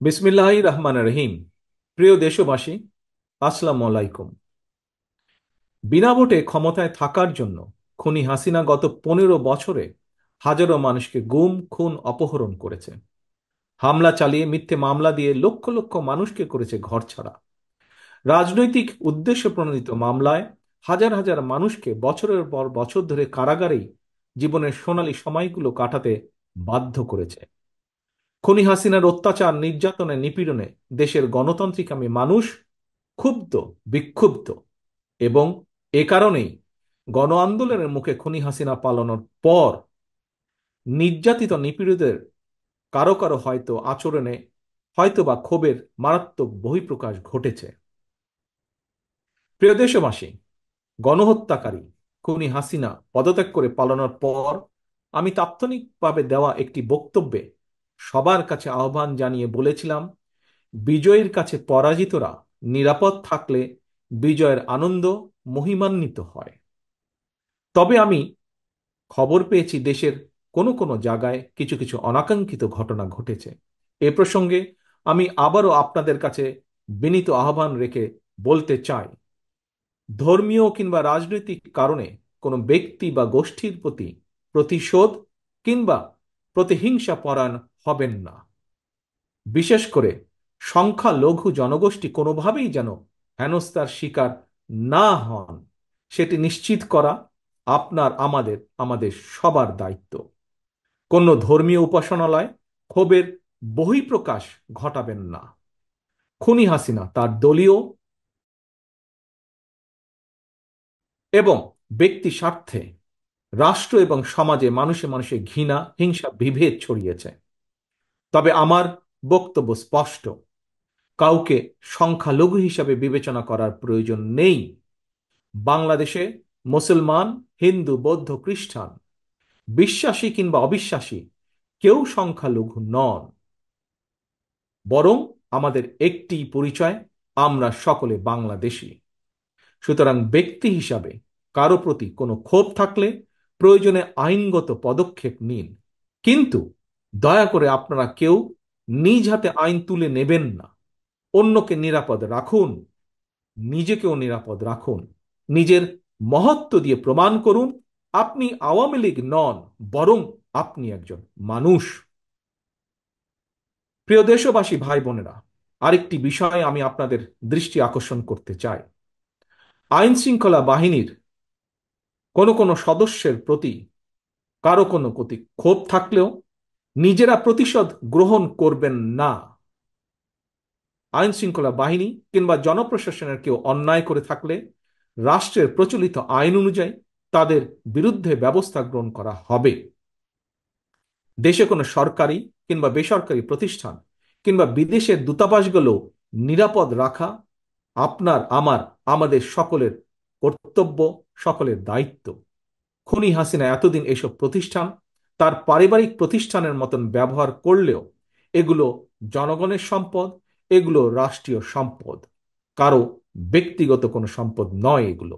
বিসমিল্লাহির রহমানির রহিম। প্রিয় দেশবাসী, আসসালামু আলাইকুম। বিনা ভোটে ক্ষমতায় থাকার জন্য খুনি হাসিনা গত 15 বছরে হাজারো মানুষকে গুম খুন অপহরণ করেছে। হামলা চালিয়ে মিথ্যে মামলা দিয়ে লক্ষ লক্ষ মানুষকে করেছে ঘরছাড়া। রাজনৈতিক উদ্দেশ্য প্রণোদিত মামলায় হাজার হাজার মানুষকে বছরের পর বছর ধরে কারাগারেই জীবনের সোনালী সময়গুলো কাটাতে বাধ্য করেছে। খুনি হাসিনার অত্যাচার নির্যাতনে নিপীড়নে দেশের গণতান্ত্রিকামী মানুষ ক্ষুব্ধ, বিক্ষুব্ধ এবং এ কারণেই গণ আন্দোলনের মুখে খুনি হাসিনা পালানোর পর নির্যাতিত নিপীড়িতদের কারো কারো হয়তো আচরণে হয়তো বা ক্ষোভের মারাত্মক বহিঃপ্রকাশ ঘটেছে। প্রিয় দেশবাসী, গণহত্যাকারী খুনি হাসিনা পদত্যাগ করে পালানোর পর আমি তাৎক্ষণিকভাবে দেওয়া একটি বক্তব্যে সবার কাছে আহ্বান জানিয়ে বলেছিলাম, বিজয়ীর কাছে পরাজিতরা নিরাপদ থাকলে বিজয়ের আনন্দ মহিমান্বিত হয়। তবে আমি খবর পেয়েছি দেশের কোনো কোনো জায়গায় কিছু কিছু অনাকাঙ্ক্ষিত ঘটনা ঘটেছে। এ প্রসঙ্গে আমি আবারও আপনাদের কাছে বিনীত আহ্বান রেখে বলতে চাই, ধর্মীয় কিংবা রাজনৈতিক কারণে কোনো ব্যক্তি বা গোষ্ঠীর প্রতি প্রতিশোধ কিংবা প্রতিহিংসা পরায়ণ হবেন না। বিশেষ করে সংখ্যালঘু জনগোষ্ঠী কোনোভাবেই যেন হেনস্থার শিকার না হন, সেটি নিশ্চিত করা আপনার আমাদের আমাদের সবার দায়িত্ব। কোনো ধর্মীয় উপাসনালয় ক্ষোভের বহিঃপ্রকাশ ঘটাবেন না। খুনি হাসিনা তার দলীয় এবং ব্যক্তি স্বার্থে রাষ্ট্র এবং সমাজে মানুষে মানুষে ঘৃণা হিংসা বিভেদ ছড়িয়েছে। তবে আমার বক্তব্য স্পষ্ট, কাউকে সংখ্যালঘু হিসাবে বিবেচনা করার প্রয়োজন নেই। বাংলাদেশে মুসলমান, হিন্দু, বৌদ্ধ, খ্রিস্টান, বিশ্বাসী কিংবা অবিশ্বাসী কেউ সংখ্যালঘু নন। বরং আমাদের একটি পরিচয়, আমরা সকলে বাংলাদেশী। সুতরাং ব্যক্তি হিসাবে কারো প্রতি কোনো ক্ষোভ থাকলে প্রয়োজনে আইনগত পদক্ষেপ নিন, কিন্তু দয়া করে আপনারা কেউ নিজ হাতে আইন তুলে নেবেন না। অন্যকে নিরাপদ রাখুন, নিজেকেও নিরাপদ রাখুন। নিজের মহত্ব দিয়ে প্রমাণ করুন আপনি আওয়ামী লীগ নন, বরং আপনি একজন মানুষ। প্রিয় দেশবাসী, ভাই বোনেরা, আরেকটি বিষয়ে আমি আপনাদের দৃষ্টি আকর্ষণ করতে চাই। আইন শৃঙ্খলা বাহিনীর কোনো কোনো সদস্যের প্রতি কারো কোনো প্রতি ক্ষোভ থাকলেও নিজেরা প্রতিশোধ গ্রহণ করবেন না। আইন শৃঙ্খলা বাহিনী কিংবা জনপ্রশাসনের কেউ অন্যায় করে থাকলে রাষ্ট্রের প্রচলিত আইন অনুযায়ী তাদের বিরুদ্ধে ব্যবস্থা গ্রহণ করা হবে। দেশে কোনো সরকারি কিংবা বেসরকারি প্রতিষ্ঠান কিংবা বিদেশের দূতাবাসগুলো নিরাপদ রাখা আপনার আমার আমাদের সকলের কর্তব্য, সকলের দায়িত্ব। খুনি হাসিনা এতদিন এসব প্রতিষ্ঠান তার পারিবারিক প্রতিষ্ঠানের মতন ব্যবহার করলেও এগুলো জনগণের সম্পদ, এগুলো রাষ্ট্রীয় সম্পদ, কারো ব্যক্তিগত কোনো সম্পদ নয় এগুলো।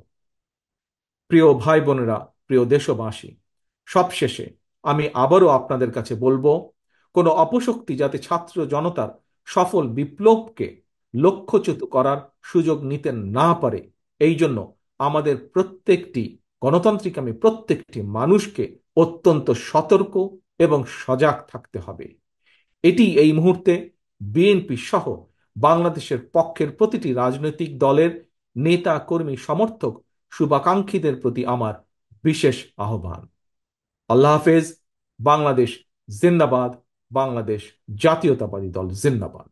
প্রিয় ভাই বোনেরা, প্রিয় দেশবাসী, সবশেষে আমি আবারও আপনাদের কাছে বলবো, কোনো অপশক্তি যাতে ছাত্র জনতার সফল বিপ্লবকে লক্ষ্যচ্যুত করার সুযোগ নিতে না পারে, এই জন্য আমাদের প্রত্যেকটি গণতান্ত্রিকামী প্রত্যেকটি মানুষকে অত্যন্ত সতর্ক এবং সজাগ থাকতে হবে। এটি এই মুহূর্তে বিএনপি সহ বাংলাদেশের পক্ষের প্রতিটি রাজনৈতিক দলের নেতা কর্মী সমর্থক শুভাকাঙ্ক্ষীদের প্রতি আমার বিশেষ আহ্বান। আল্লাহ হাফেজ। বাংলাদেশ জিন্দাবাদ। বাংলাদেশ জাতীয়তাবাদী দল জিন্দাবাদ।